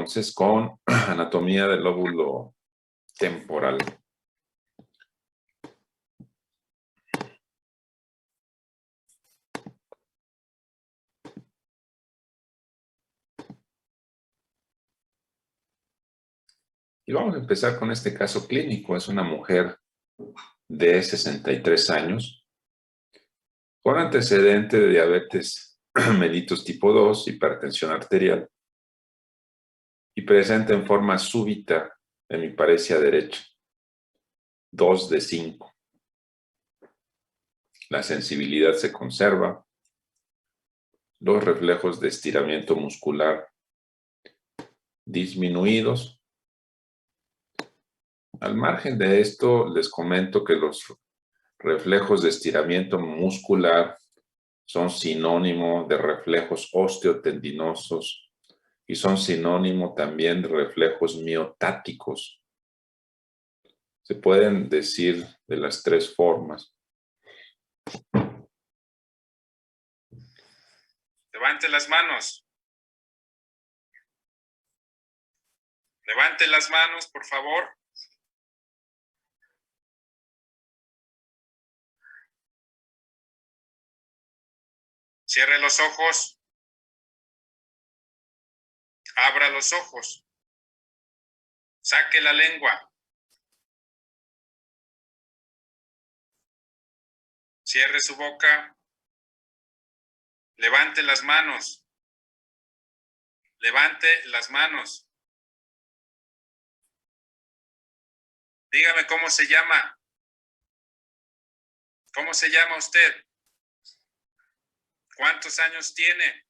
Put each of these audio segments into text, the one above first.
entonces con anatomía del lóbulo temporal. Y vamos a empezar con este caso clínico. Es una mujer de 63 años con antecedente de diabetes mellitus tipo 2, hipertensión arterial y presenta en forma súbita hemiparesia derecha, 2 de 5. La sensibilidad se conserva, los reflejos de estiramiento muscular disminuidos. Al margen de esto, les comento que los reflejos de estiramiento muscular son sinónimo de reflejos osteotendinosos y son sinónimo también de reflejos miotáticos. Se pueden decir de las tres formas. Levante las manos. Levante las manos, por favor. Cierre los ojos. Abra los ojos. Saque la lengua. Cierre su boca. Levante las manos. Levante las manos. Dígame cómo se llama. ¿Cómo se llama usted? ¿Cuántos años tiene?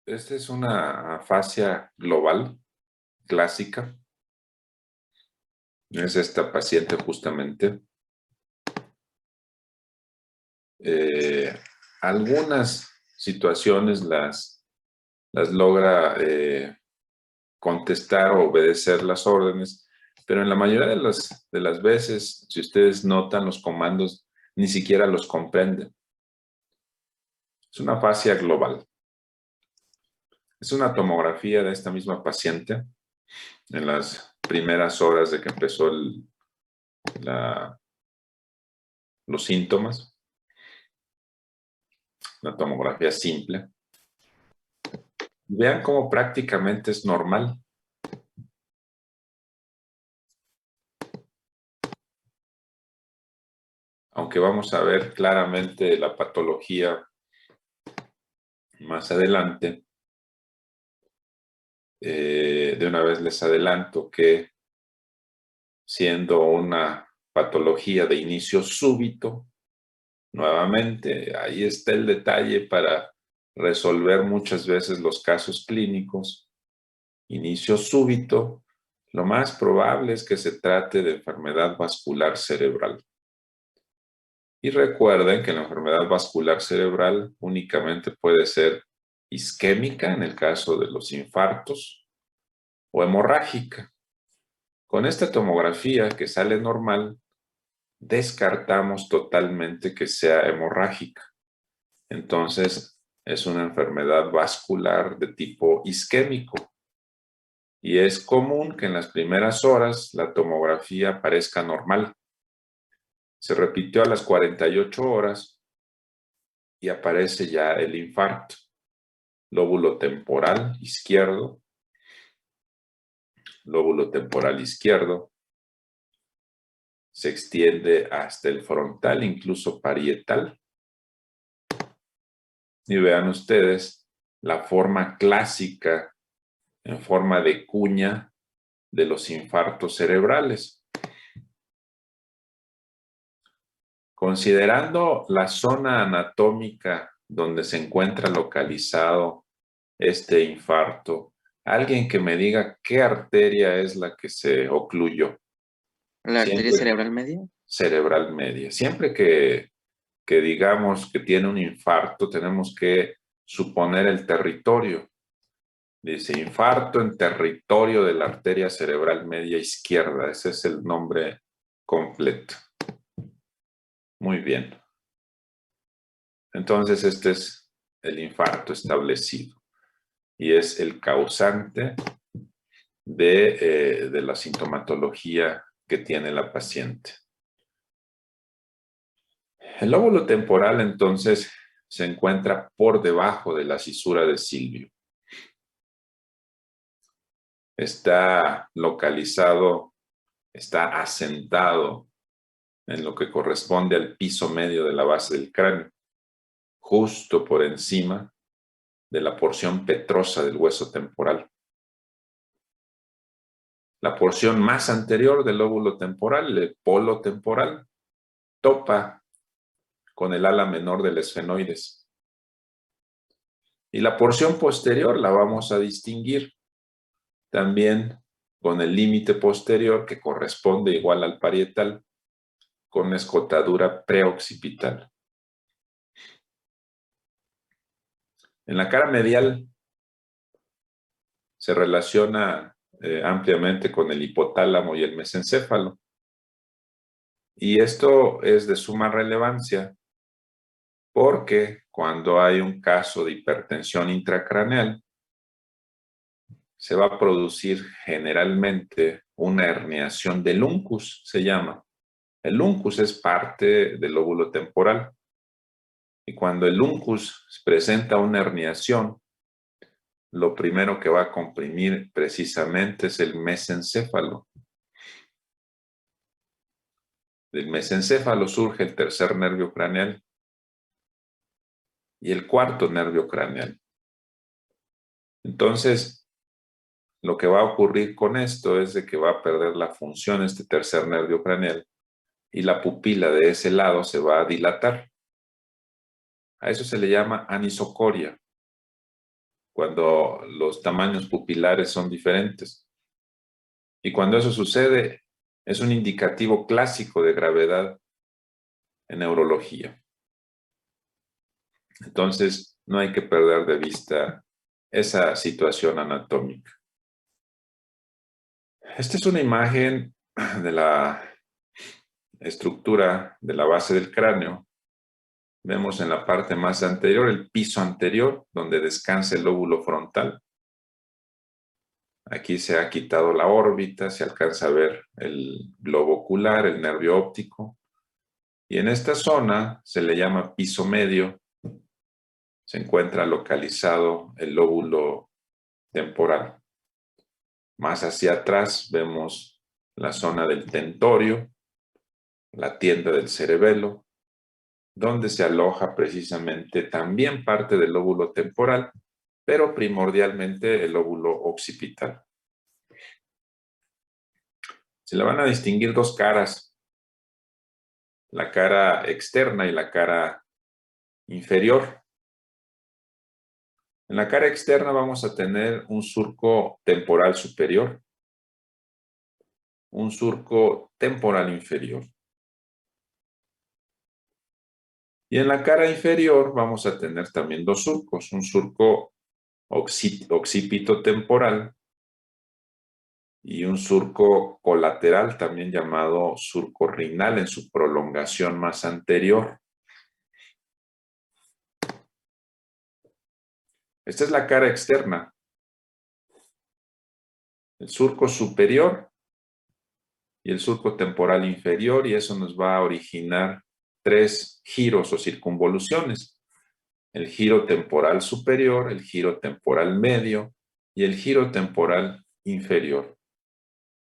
Esta es una afasia global clásica. Es esta paciente justamente. Algunas situaciones las logra contestar o obedecer las órdenes, pero en la mayoría de las veces, si ustedes notan, los comandos ni siquiera los comprenden. Es una afasia global. Es una tomografía de esta misma paciente en las primeras horas de que empezó los síntomas. Una tomografía simple. Vean cómo prácticamente es normal. Aunque vamos a ver claramente la patología más adelante, de una vez les adelanto que siendo una patología de inicio súbito, nuevamente ahí está el detalle para resolver muchas veces los casos clínicos. Inicio súbito, lo más probable es que se trate de enfermedad vascular cerebral. Y recuerden que la enfermedad vascular cerebral únicamente puede ser isquémica en el caso de los infartos o hemorrágica. Con esta tomografía que sale normal, descartamos totalmente que sea hemorrágica. Entonces, es una enfermedad vascular de tipo isquémico. Y es común que en las primeras horas la tomografía parezca normal. Se repitió a las 48 horas y aparece ya el infarto. Lóbulo temporal izquierdo, se extiende hasta el frontal, incluso parietal. Y vean ustedes la forma clásica en forma de cuña de los infartos cerebrales. Considerando la zona anatómica donde se encuentra localizado este infarto, alguien que me diga qué arteria es la que se ocluyó. ¿La arteria cerebral media? Cerebral media. Siempre que digamos que tiene un infarto, tenemos que suponer el territorio. Dice infarto en territorio de la arteria cerebral media izquierda. Ese es el nombre completo. Muy bien. Entonces, este es el infarto establecido y es el causante de la sintomatología que tiene la paciente. El lóbulo temporal, entonces, se encuentra por debajo de la cisura de Silvio. Está localizado, está asentado en lo que corresponde al piso medio de la base del cráneo, justo por encima de la porción petrosa del hueso temporal. La porción más anterior del lóbulo temporal, el polo temporal, topa con el ala menor del esfenoides. Y la porción posterior la vamos a distinguir también con el límite posterior que corresponde igual al parietal, con escotadura preoccipital. En la cara medial se relaciona ampliamente con el hipotálamo y el mesencéfalo. Y esto es de suma relevancia porque cuando hay un caso de hipertensión intracraneal, se va a producir generalmente una herniación del uncus, se llama. El uncus es parte del lóbulo temporal. Y cuando el uncus presenta una herniación, lo primero que va a comprimir precisamente es el mesencéfalo. Del mesencéfalo surge el tercer nervio craneal y el cuarto nervio craneal. Entonces, lo que va a ocurrir con esto es de que va a perder la función este tercer nervio craneal y la pupila de ese lado se va a dilatar. A eso se le llama anisocoria, cuando los tamaños pupilares son diferentes. Y cuando eso sucede, es un indicativo clásico de gravedad en neurología. Entonces, no hay que perder de vista esa situación anatómica. Esta es una imagen de la estructura de la base del cráneo. Vemos en la parte más anterior el piso anterior, donde descansa el lóbulo frontal. Aquí se ha quitado la órbita, se alcanza a ver el globo ocular, el nervio óptico. Y en esta zona se le llama piso medio. Se encuentra localizado el lóbulo temporal. Más hacia atrás vemos la zona del tentorio, la tienda del cerebelo, donde se aloja precisamente también parte del lóbulo temporal, pero primordialmente el lóbulo occipital. Se le van a distinguir dos caras, la cara externa y la cara inferior. En la cara externa vamos a tener un surco temporal superior, un surco temporal inferior. Y en la cara inferior vamos a tener también dos surcos, un surco occipito temporal y un surco colateral, también llamado surco rinal en su prolongación más anterior. Esta es la cara externa. El surco superior y el surco temporal inferior, y eso nos va a originar tres giros o circunvoluciones. El giro temporal superior, el giro temporal medio y el giro temporal inferior.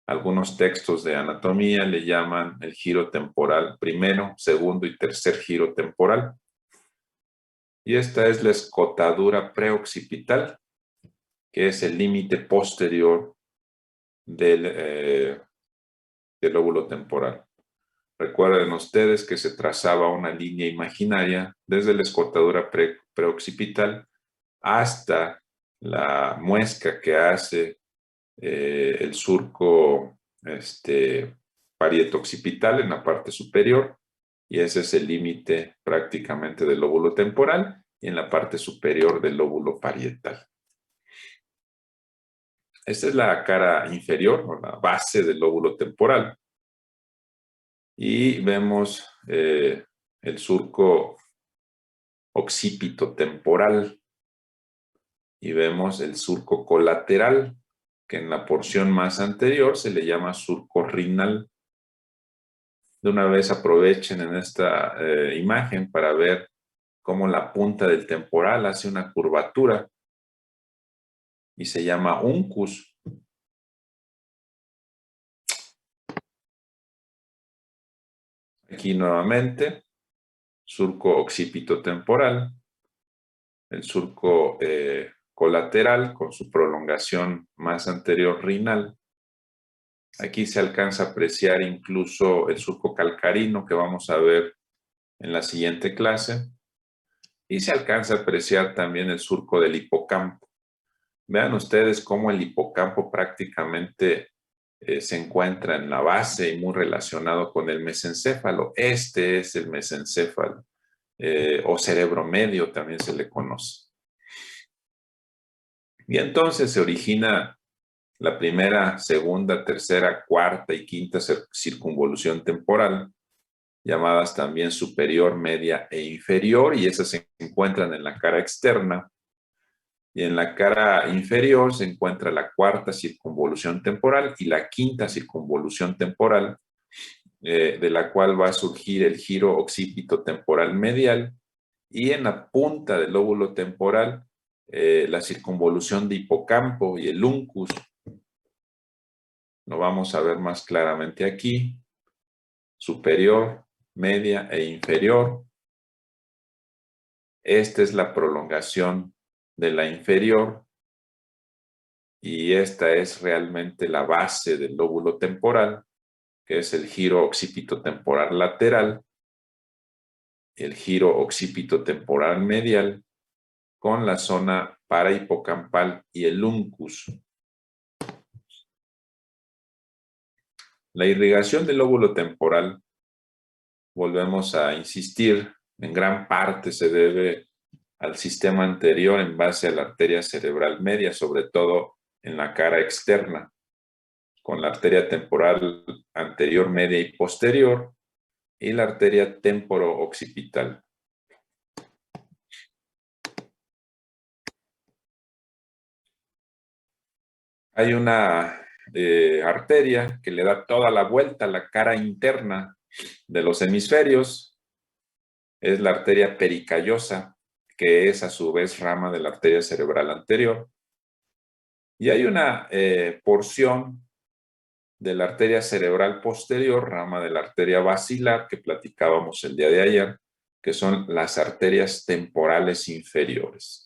Algunos textos de anatomía le llaman el giro temporal primero, segundo y tercer giro temporal. Y esta es la escotadura preoccipital, que es el límite posterior del lóbulo temporal. Recuerden ustedes que se trazaba una línea imaginaria desde la escotadura preoccipital hasta la muesca que hace el surco parieto-occipital en la parte superior, y ese es el límite prácticamente del lóbulo temporal y en la parte superior del lóbulo parietal. Esta es la cara inferior o la base del lóbulo temporal. Y vemos el surco occipito temporal. Y vemos el surco colateral, que en la porción más anterior se le llama surco rinal. De una vez aprovechen en esta imagen para ver cómo la punta del temporal hace una curvatura y se llama uncus. Aquí nuevamente, surco occipito temporal, el surco colateral con su prolongación más anterior rinal. Aquí se alcanza a apreciar incluso el surco calcarino que vamos a ver en la siguiente clase. Y se alcanza a apreciar también el surco del hipocampo. Vean ustedes cómo el hipocampo prácticamente se encuentra en la base y muy relacionado con el mesencéfalo. Este es el mesencéfalo o cerebro medio también se le conoce. Y entonces se origina la primera, segunda, tercera, cuarta y quinta circunvolución temporal, llamadas también superior, media e inferior, y esas se encuentran en la cara externa. Y en la cara inferior se encuentra la cuarta circunvolución temporal y la quinta circunvolución temporal, de la cual va a surgir el giro occipito temporal medial, y en la punta del lóbulo temporal, la circunvolución de hipocampo y el uncus. Lo vamos a ver más claramente aquí. Superior, media e inferior. Esta es la prolongación de la inferior y esta es realmente la base del lóbulo temporal, que es el giro occipito temporal lateral, el giro occipito temporal medial con la zona parahipocampal y el uncus. La irrigación del lóbulo temporal, volvemos a insistir, en gran parte se debe al sistema anterior en base a la arteria cerebral media, sobre todo en la cara externa, con la arteria temporal anterior, media y posterior, y la arteria temporo-occipital. Hay una arteria que le da toda la vuelta a la cara interna de los hemisferios, es la arteria pericallosa, que es a su vez rama de la arteria cerebral anterior. Y hay una porción de la arteria cerebral posterior, rama de la arteria basilar, que platicábamos el día de ayer, que son las arterias temporales inferiores.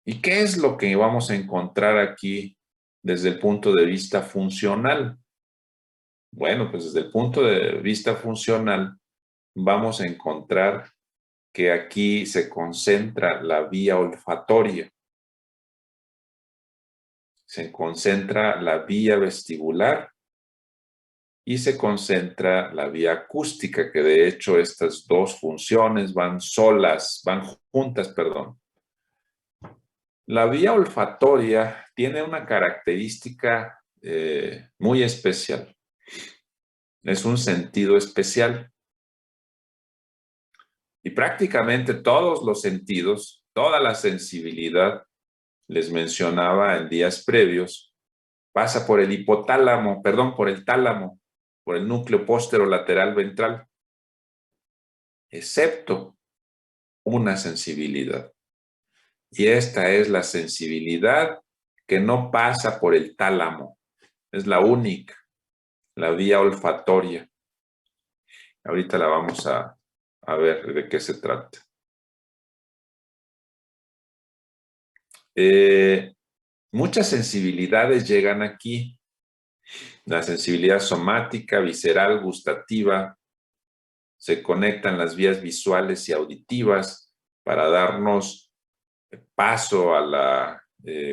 ¿Y qué es lo que vamos a encontrar aquí desde el punto de vista funcional? Bueno, pues desde el punto de vista funcional vamos a encontrar que aquí se concentra la vía olfatoria, se concentra la vía vestibular y se concentra la vía acústica, que de hecho estas dos funciones van juntas, perdón. La vía olfatoria tiene una característica muy especial. Es un sentido especial. Y prácticamente todos los sentidos, toda la sensibilidad, les mencionaba en días previos, pasa por el hipotálamo, perdón, por el tálamo, por el núcleo posterolateral ventral, excepto una sensibilidad. Y esta es la sensibilidad que no pasa por el tálamo. Es la única, la vía olfatoria. Ahorita la vamos a ver de qué se trata. Muchas sensibilidades llegan aquí. La sensibilidad somática, visceral, gustativa. Se conectan las vías visuales y auditivas para darnos paso a la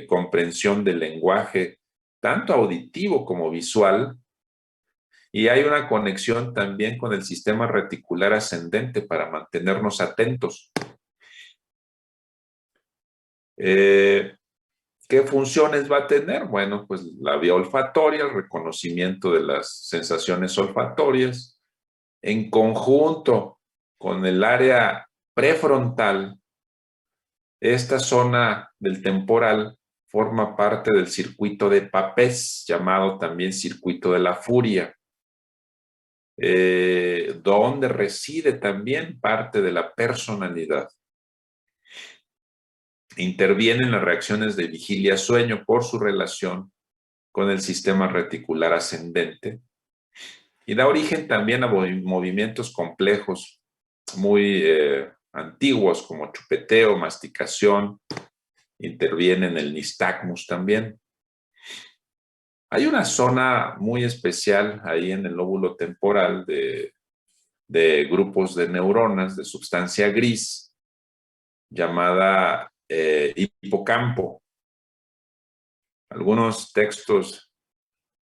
comprensión del lenguaje, tanto auditivo como visual. Y hay una conexión también con el sistema reticular ascendente para mantenernos atentos. ¿Qué funciones va a tener? Bueno, pues la vía olfatoria, el reconocimiento de las sensaciones olfatorias, en conjunto con el área prefrontal, esta zona del temporal forma parte del circuito de Papez, llamado también circuito de la furia, donde reside también parte de la personalidad. Interviene en las reacciones de vigilia-sueño por su relación con el sistema reticular ascendente y da origen también a movimientos complejos muy antiguos como chupeteo, masticación. Interviene en el nistagmus también. Hay una zona muy especial ahí en el lóbulo temporal de grupos de neuronas de sustancia gris llamada hipocampo. Algunos textos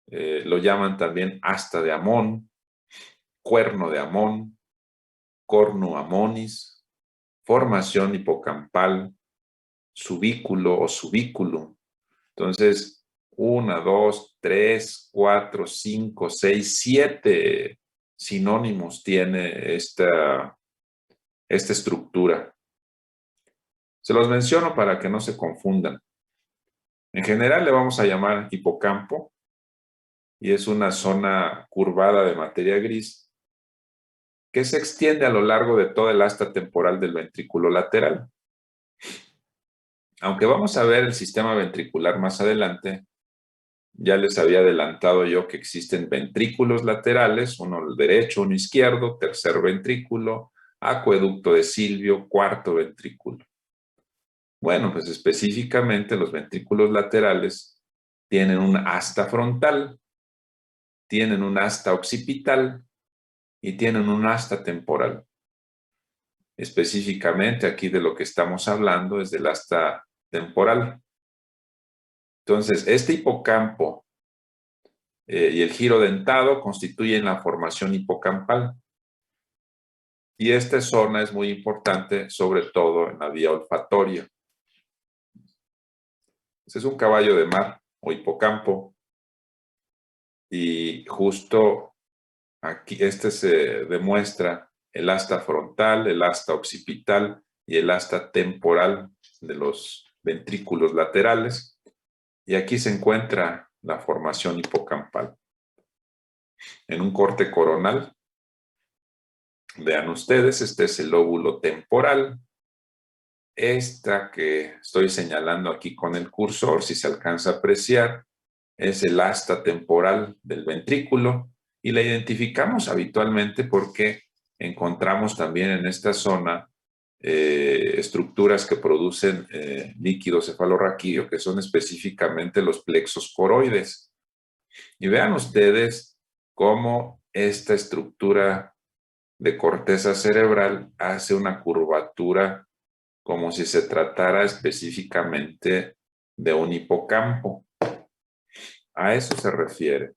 lo llaman también asta de Amón, cuerno de Amón, cornu amonis, formación hipocampal, subículo o subículum. Entonces, 1, 2, 3, 4, 5, 6, 7 sinónimos tiene esta estructura. Se los menciono para que no se confundan. En general le vamos a llamar hipocampo y es una zona curvada de materia gris que se extiende a lo largo de toda el asta temporal del ventrículo lateral. Aunque vamos a ver el sistema ventricular más adelante, ya les había adelantado yo que existen ventrículos laterales, uno derecho, uno izquierdo, tercer ventrículo, acueducto de Silvio, cuarto ventrículo. Bueno, pues específicamente los ventrículos laterales tienen un asta frontal, tienen un asta occipital y tienen un asta temporal. Específicamente aquí de lo que estamos hablando es del asta temporal. Entonces, este hipocampo y el giro dentado constituyen la formación hipocampal. Y esta zona es muy importante, sobre todo en la vía olfatoria. Este es un caballo de mar o hipocampo. Y justo aquí se demuestra el asta frontal, el asta occipital y el asta temporal de los ventrículos laterales. Y aquí se encuentra la formación hipocampal. En un corte coronal, vean ustedes, este es el lóbulo temporal. Esta que estoy señalando aquí con el cursor, si se alcanza a apreciar, es el asta temporal del ventrículo y la identificamos habitualmente porque encontramos también en esta zona estructuras que producen líquido cefalorraquídeo, que son específicamente los plexos coroides. Y vean ustedes cómo esta estructura de corteza cerebral hace una curvatura como si se tratara específicamente de un hipocampo. A eso se refiere.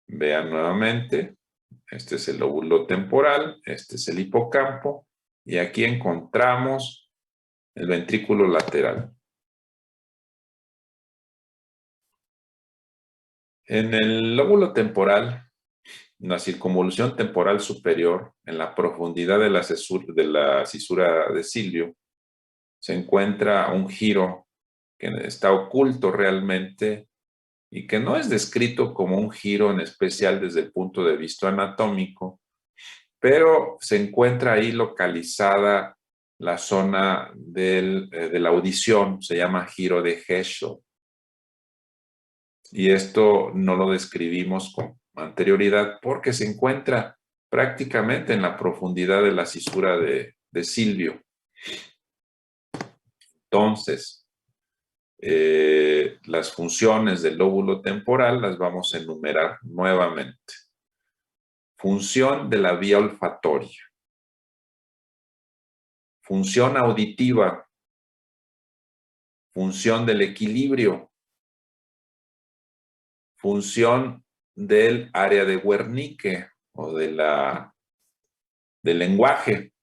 Vean nuevamente, este es el lóbulo temporal, este es el hipocampo, y aquí encontramos el ventrículo lateral. En el lóbulo temporal, la circunvolución temporal superior, en la profundidad de la cisura de Silvio, se encuentra un giro que está oculto realmente y que no es descrito como un giro en especial desde el punto de vista anatómico, pero se encuentra ahí localizada la zona de la audición, se llama giro de Heschel. Y esto no lo describimos con anterioridad porque se encuentra prácticamente en la profundidad de la cisura de Silvio. Entonces, las funciones del lóbulo temporal las vamos a enumerar nuevamente. Función de la vía olfatoria. Función auditiva. Función del equilibrio. Función del área de Wernicke o del lenguaje.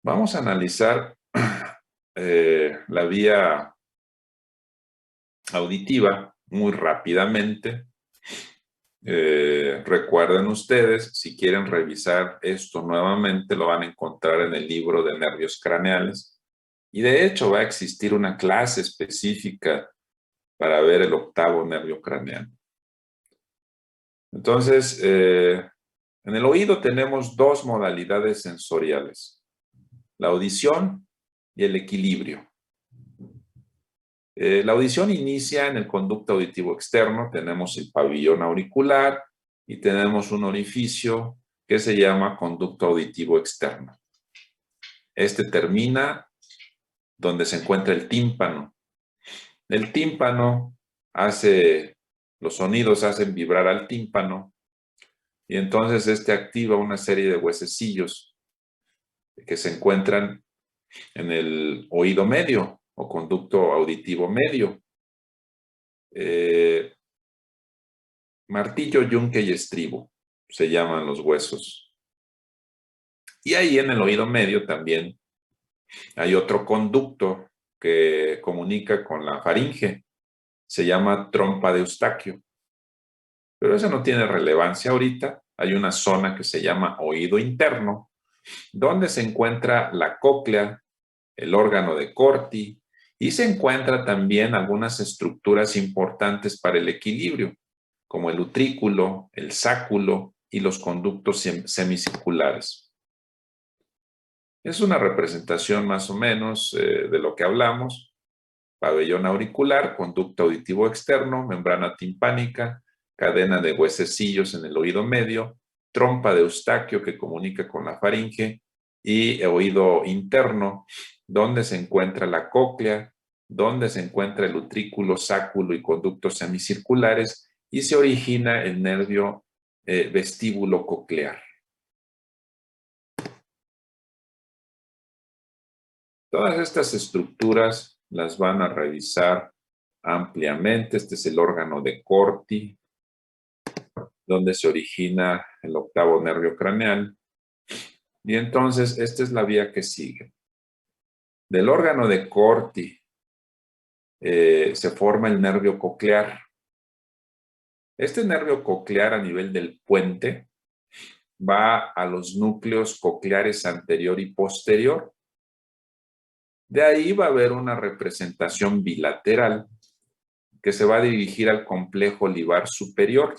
Vamos a analizar la vía auditiva muy rápidamente. Recuerden ustedes, si quieren revisar esto nuevamente, lo van a encontrar en el libro de nervios craneales. Y de hecho va a existir una clase específica para ver el octavo nervio craneal. Entonces, en el oído tenemos dos modalidades sensoriales: la audición y el equilibrio. La audición inicia en el conducto auditivo externo. Tenemos el pabellón auricular y tenemos un orificio que se llama conducto auditivo externo. Este termina donde se encuentra el tímpano. El tímpano los sonidos hacen vibrar al tímpano y entonces este activa una serie de huesecillos que se encuentran en el oído medio o conducto auditivo medio. Martillo, yunque y estribo se llaman los huesos. Y ahí en el oído medio también hay otro conducto que comunica con la faringe. Se llama trompa de Eustaquio. Pero eso no tiene relevancia ahorita. Hay una zona que se llama oído interno, donde se encuentra la cóclea, el órgano de Corti, y se encuentran también algunas estructuras importantes para el equilibrio, como el utrículo, el sáculo y los conductos semicirculares. Es una representación más o menos de lo que hablamos: pabellón auricular, conducto auditivo externo, membrana timpánica, cadena de huesecillos en el oído medio, trompa de Eustaquio que comunica con la faringe y oído interno, donde se encuentra la cóclea, donde se encuentra el utrículo, sáculo y conductos semicirculares, y se origina el nervio vestíbulo coclear. Todas estas estructuras las van a revisar ampliamente. Este es el órgano de Corti, donde se origina el octavo nervio craneal. Y entonces esta es la vía que sigue. Del órgano de Corti se forma el nervio coclear. Este nervio coclear a nivel del puente va a los núcleos cocleares anterior y posterior. De ahí va a haber una representación bilateral que se va a dirigir al complejo olivar superior.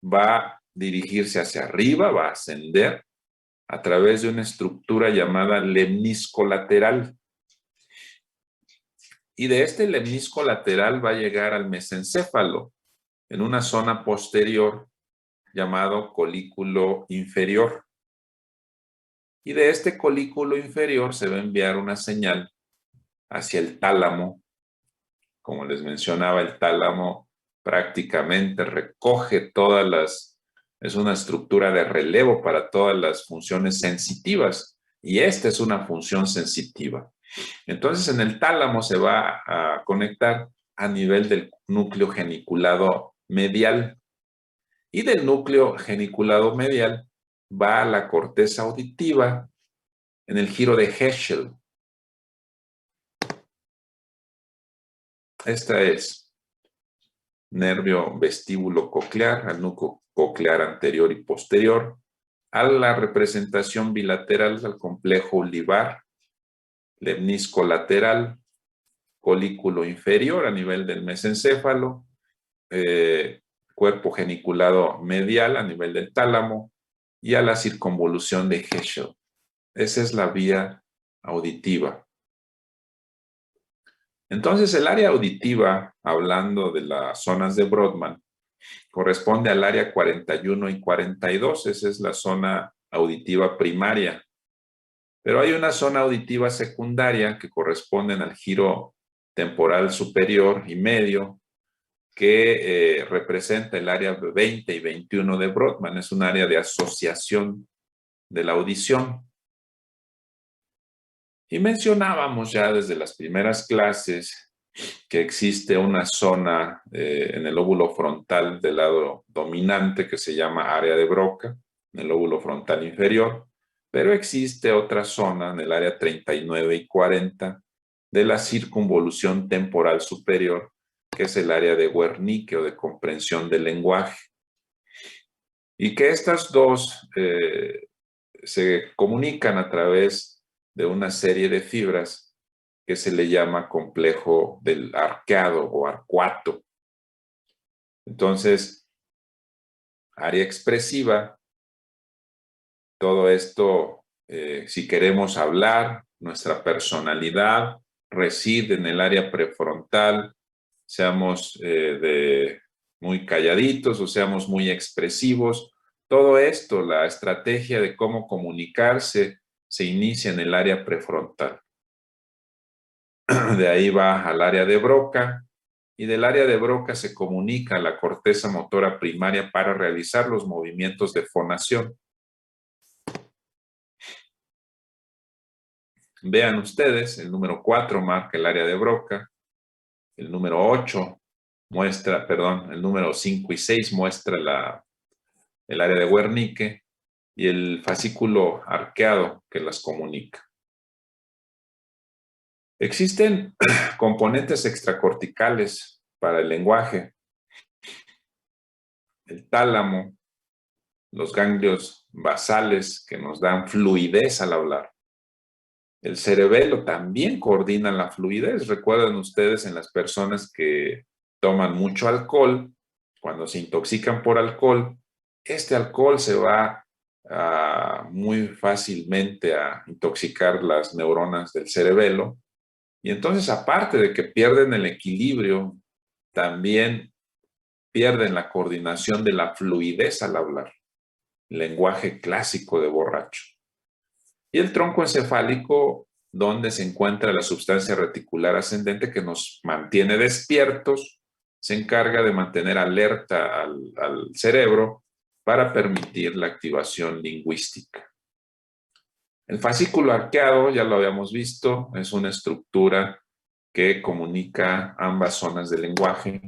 Va a dirigirse hacia arriba, va a ascender a través de una estructura llamada lemnisco lateral. Y de este lemnisco lateral va a llegar al mesencéfalo, en una zona posterior llamado colículo inferior. Y de este colículo inferior se va a enviar una señal hacia el tálamo. Como les mencionaba, el tálamo prácticamente recoge es una estructura de relevo para todas las funciones sensitivas, y esta es una función sensitiva. Entonces, en el tálamo se va a conectar a nivel del núcleo geniculado medial, y del núcleo geniculado medial va a la corteza auditiva en el giro de Heschel. Esta es nervio vestíbulo coclear, al núcleo coclear anterior y posterior, a la representación bilateral al complejo olivar, lemnisco lateral, colículo inferior a nivel del mesencéfalo, cuerpo geniculado medial a nivel del tálamo y a la circunvolución de Heschel. Esa es la vía auditiva. Entonces, el área auditiva, hablando de las zonas de Brodmann, corresponde al área 41 y 42. Esa es la zona auditiva primaria. Pero hay una zona auditiva secundaria que corresponden al giro temporal superior y medio, que representa el área 20 y 21 de Brodmann. Es un área de asociación de la audición. Y mencionábamos ya desde las primeras clases que existe una zona en el lóbulo frontal del lado dominante que se llama área de Broca, en el lóbulo frontal inferior, pero existe otra zona en el área 39 y 40 de la circunvolución temporal superior que es el área de Wernicke o de comprensión del lenguaje. Y que estas dos se comunican a través de una serie de fibras que se le llama complejo del arqueado o arcuato. Entonces, área expresiva, todo esto, si queremos hablar, nuestra personalidad reside en el área prefrontal, seamos muy calladitos o seamos muy expresivos. Todo esto, la estrategia de cómo comunicarse, se inicia en el área prefrontal. De ahí va al área de Broca, y del área de Broca se comunica a la corteza motora primaria para realizar los movimientos de fonación. Vean ustedes, el número 4 marca el área de Broca, el número 8 muestra, perdón, el número 5 y 6 muestra el área de Wernicke y el fascículo arqueado que las comunica. Existen componentes extracorticales para el lenguaje. El tálamo, los ganglios basales que nos dan fluidez al hablar. El cerebelo también coordina la fluidez. Recuerden ustedes en las personas que toman mucho alcohol, cuando se intoxican por alcohol, este alcohol se va muy fácilmente a intoxicar las neuronas del cerebelo. Y entonces, aparte de que pierden el equilibrio, también pierden la coordinación de la fluidez al hablar. Lenguaje clásico de borracho. Y el tronco encefálico, donde se encuentra la sustancia reticular ascendente que nos mantiene despiertos, se encarga de mantener alerta al cerebro para permitir la activación lingüística. El fascículo arqueado, ya lo habíamos visto, es una estructura que comunica ambas zonas del lenguaje.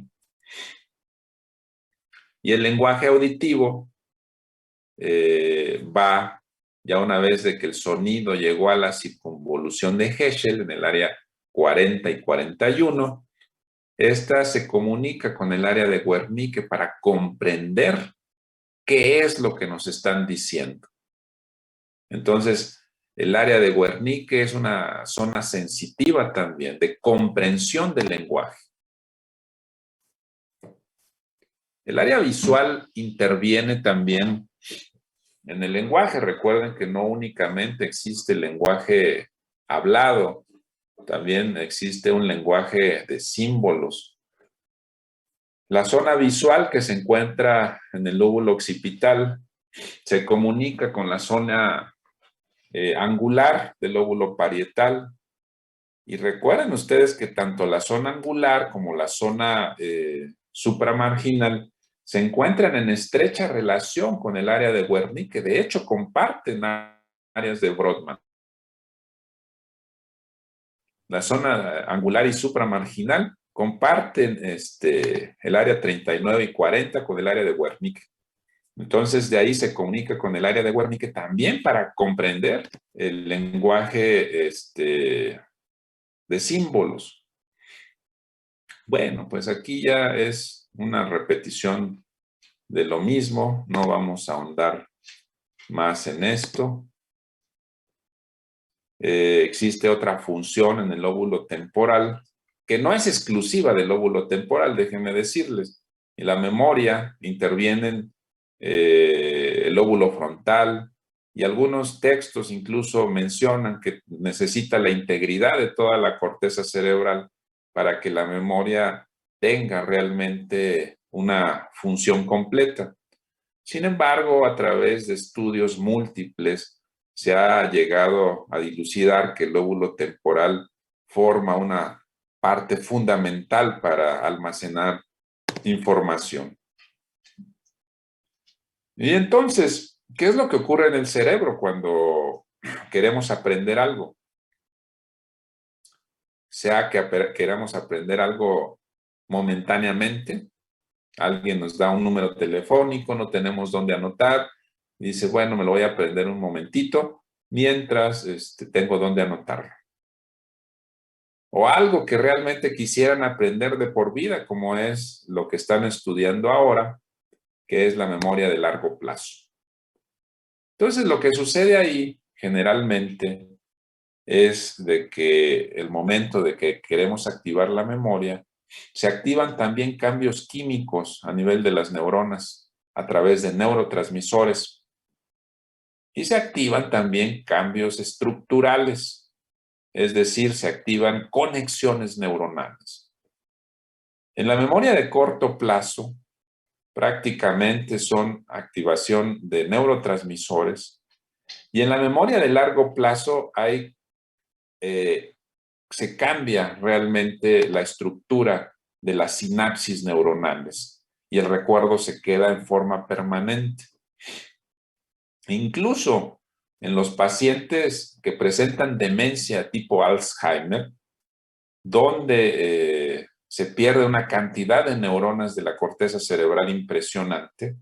Y el lenguaje auditivo va, ya una vez de que el sonido llegó a la circunvolución de Heschel en el área 40 y 41, esta se comunica con el área de Wernicke para comprender qué es lo que nos están diciendo. Entonces, el área de Wernicke es una zona sensitiva también, de comprensión del lenguaje. El área visual interviene también en el lenguaje. Recuerden que no únicamente existe el lenguaje hablado, también existe un lenguaje de símbolos. La zona visual que se encuentra en el lóbulo occipital se comunica con la zona angular del lóbulo parietal. Y recuerden ustedes que tanto la zona angular como la zona supramarginal se encuentran en estrecha relación con el área de Wernicke. De hecho, comparten áreas de Brodmann. La zona angular y supramarginal comparten el área 39 y 40 con el área de Wernicke. Entonces, de ahí se comunica con el área de Wernicke también para comprender el lenguaje de símbolos. Bueno, pues aquí ya es una repetición de lo mismo. No vamos a ahondar más en esto. Existe otra función en el lóbulo temporal que no es exclusiva del lóbulo temporal, déjenme decirles. En la memoria intervienen el lóbulo frontal y algunos textos incluso mencionan que necesita la integridad de toda la corteza cerebral para que la memoria tenga realmente una función completa. Sin embargo, a través de estudios múltiples, se ha llegado a dilucidar que el lóbulo temporal forma una parte fundamental para almacenar información. Y entonces, ¿qué es lo que ocurre en el cerebro cuando queremos aprender algo? Sea que queramos aprender algo momentáneamente, alguien nos da un número telefónico, no tenemos dónde anotar, y dice, bueno, me lo voy a aprender un momentito, mientras tengo dónde anotarlo. o algo que realmente quisieran aprender de por vida, como es lo que están estudiando ahora, que es la memoria de largo plazo. Entonces, lo que sucede ahí generalmente es de que el momento de que queremos activar la memoria, se activan también cambios químicos a nivel de las neuronas a través de neurotransmisores y se activan también cambios estructurales, es decir, se activan conexiones neuronales. En la memoria de corto plazo, prácticamente son activación de neurotransmisores y en la memoria de largo plazo se cambia realmente la estructura de las sinapsis neuronales y el recuerdo se queda en forma permanente. Incluso en los pacientes que presentan demencia tipo Alzheimer, donde se pierde una cantidad de neuronas de la corteza cerebral impresionante,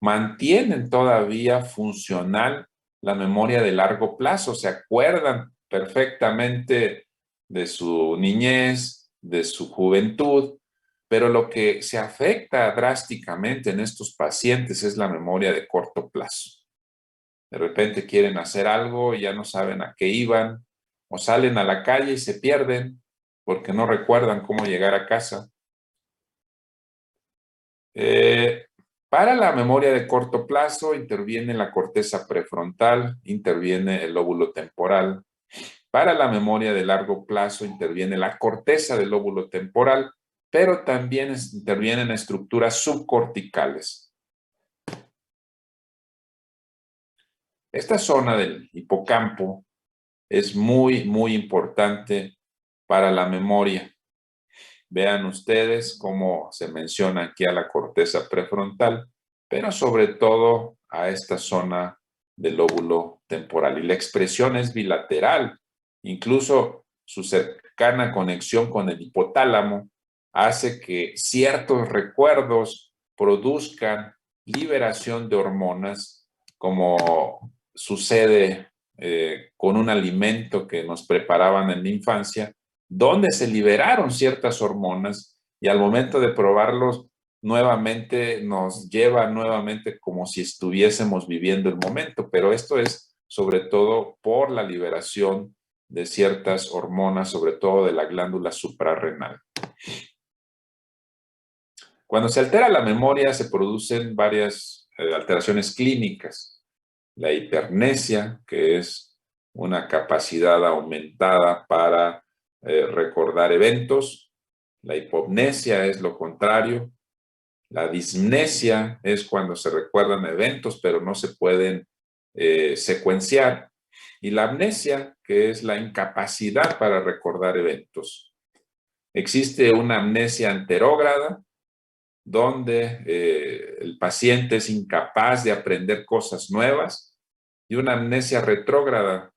mantienen todavía funcional la memoria de largo plazo, se acuerdan perfectamente de su niñez, de su juventud, pero lo que se afecta drásticamente en estos pacientes es la memoria de corto plazo. De repente quieren hacer algo y ya no saben a qué iban, o salen a la calle y se pierden porque no recuerdan cómo llegar a casa. Para la memoria de corto plazo interviene la corteza prefrontal, interviene el lóbulo temporal. Para la memoria de largo plazo interviene la corteza del lóbulo temporal, pero también intervienen estructuras subcorticales. Esta zona del hipocampo es muy, muy importante para la memoria. Vean ustedes cómo se menciona aquí a la corteza prefrontal, pero sobre todo a esta zona del lóbulo temporal. Y la expresión es bilateral. Incluso su cercana conexión con el hipotálamo hace que ciertos recuerdos produzcan liberación de hormonas, como sucede con un alimento que nos preparaban en la infancia, donde se liberaron ciertas hormonas y al momento de probarlos nuevamente nos lleva nuevamente como si estuviésemos viviendo el momento, pero esto es sobre todo por la liberación de ciertas hormonas, sobre todo de la glándula suprarrenal. Cuando se altera la memoria se producen varias alteraciones clínicas. La hipermnesia, que es una capacidad aumentada para recordar eventos. La hipomnesia es lo contrario. La dismnesia es cuando se recuerdan eventos, pero no se pueden secuenciar. Y la amnesia, que es la incapacidad para recordar eventos. Existe una amnesia anterógrada, donde el paciente es incapaz de aprender cosas nuevas, y una amnesia retrógrada,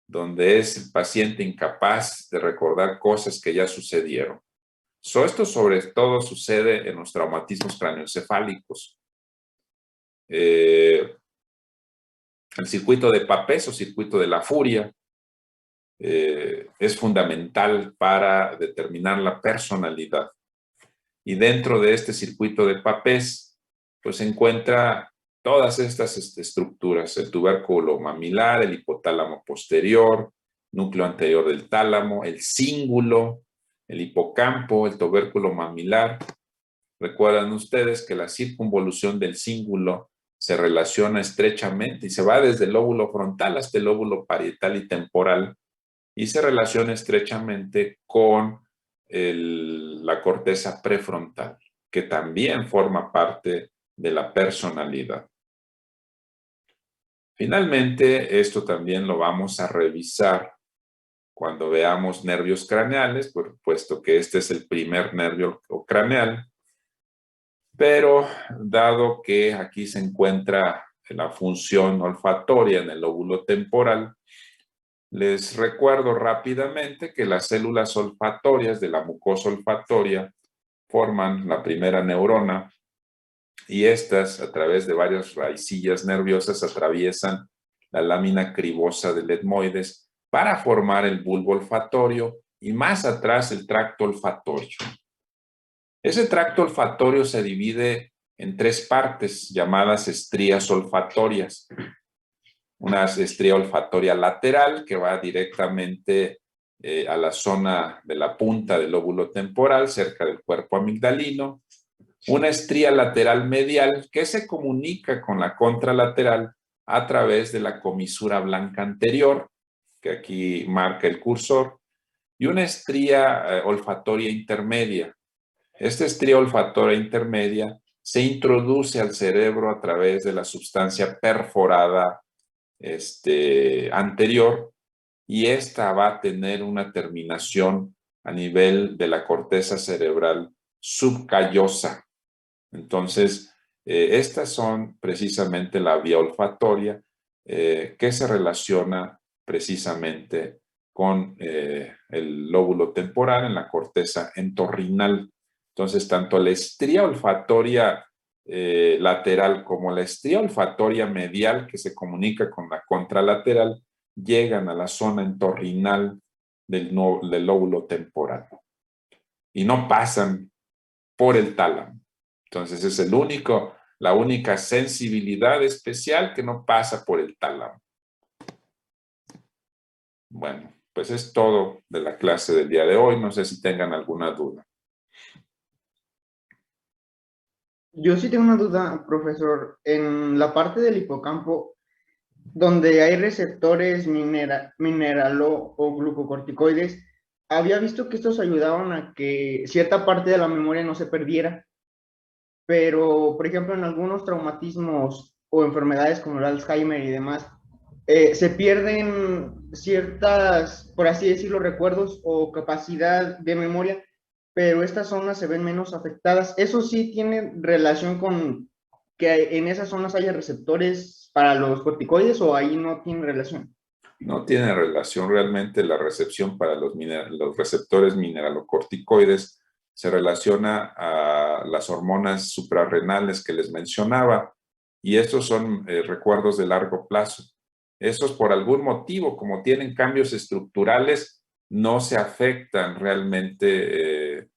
donde es el paciente incapaz de recordar cosas que ya sucedieron. Esto sobre todo sucede en los traumatismos craneoencefálicos. El circuito de Papez o circuito de la furia es fundamental para determinar la personalidad. Y dentro de este circuito de Papez, pues se encuentra todas estas estructuras: el tubérculo mamilar, el hipotálamo posterior, núcleo anterior del tálamo, el cíngulo, el hipocampo, el tubérculo mamilar. Recuerdan ustedes que la circunvolución del cíngulo se relaciona estrechamente y se va desde el lóbulo frontal hasta el lóbulo parietal y temporal y se relaciona estrechamente con la corteza prefrontal, que también forma parte de la personalidad. Finalmente, esto también lo vamos a revisar cuando veamos nervios craneales, puesto que este es el primer nervio craneal, pero dado que aquí se encuentra la función olfatoria en el lóbulo temporal, les recuerdo rápidamente que las células olfatorias de la mucosa olfatoria forman la primera neurona y estas, a través de varias raicillas nerviosas, atraviesan la lámina cribosa del etmoides para formar el bulbo olfatorio y más atrás el tracto olfatorio. Ese tracto olfatorio se divide en 3 partes llamadas estrías olfatorias. Una estría olfatoria lateral que va directamente a la zona de la punta del lóbulo temporal, cerca del cuerpo amigdalino. Una estría lateral medial que se comunica con la contralateral a través de la comisura blanca anterior, que aquí marca el cursor, y una estría olfatoria intermedia. Esta estría olfatoria intermedia se introduce al cerebro a través de la sustancia perforada anterior, y esta va a tener una terminación a nivel de la corteza cerebral subcallosa. Entonces, estas son precisamente la vía olfatoria que se relaciona precisamente con el lóbulo temporal en la corteza entorrinal. Entonces, tanto la estría olfatoria lateral como la estría olfatoria medial, que se comunica con la contralateral, llegan a la zona entorrinal del lóbulo temporal y no pasan por el tálamo. Entonces es la única sensibilidad especial que no pasa por el tálamo. Bueno, pues es todo de la clase del día de hoy. No sé si tengan alguna duda. Yo sí tengo una duda, profesor. En la parte del hipocampo, donde hay receptores mineralo o glucocorticoides, había visto que estos ayudaban a que cierta parte de la memoria no se perdiera. Pero, por ejemplo, en algunos traumatismos o enfermedades como el Alzheimer y demás, se pierden ciertas, por así decirlo, recuerdos o capacidad de memoria, pero estas zonas se ven menos afectadas. ¿Eso sí tiene relación con que en esas zonas haya receptores para los corticoides o ahí no tiene relación? No tiene relación realmente la recepción para los receptores mineralocorticoides. Se relaciona a las hormonas suprarrenales que les mencionaba, y estos son recuerdos de largo plazo. Estos, por algún motivo, como tienen cambios estructurales, no se afectan realmente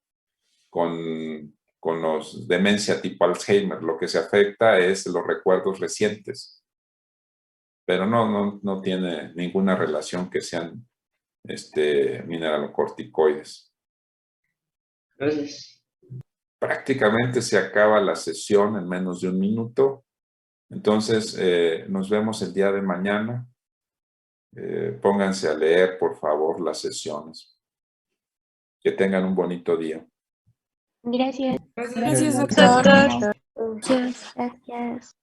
con los demencia tipo Alzheimer. Lo que se afecta es los recuerdos recientes, pero no tiene ninguna relación que sean mineralocorticoides. Gracias. Prácticamente se acaba la sesión en menos de 1 minuto. Entonces, nos vemos el día de mañana. Pónganse a leer, por favor, las sesiones. Que tengan un bonito día. Gracias. Gracias, doctor. Gracias.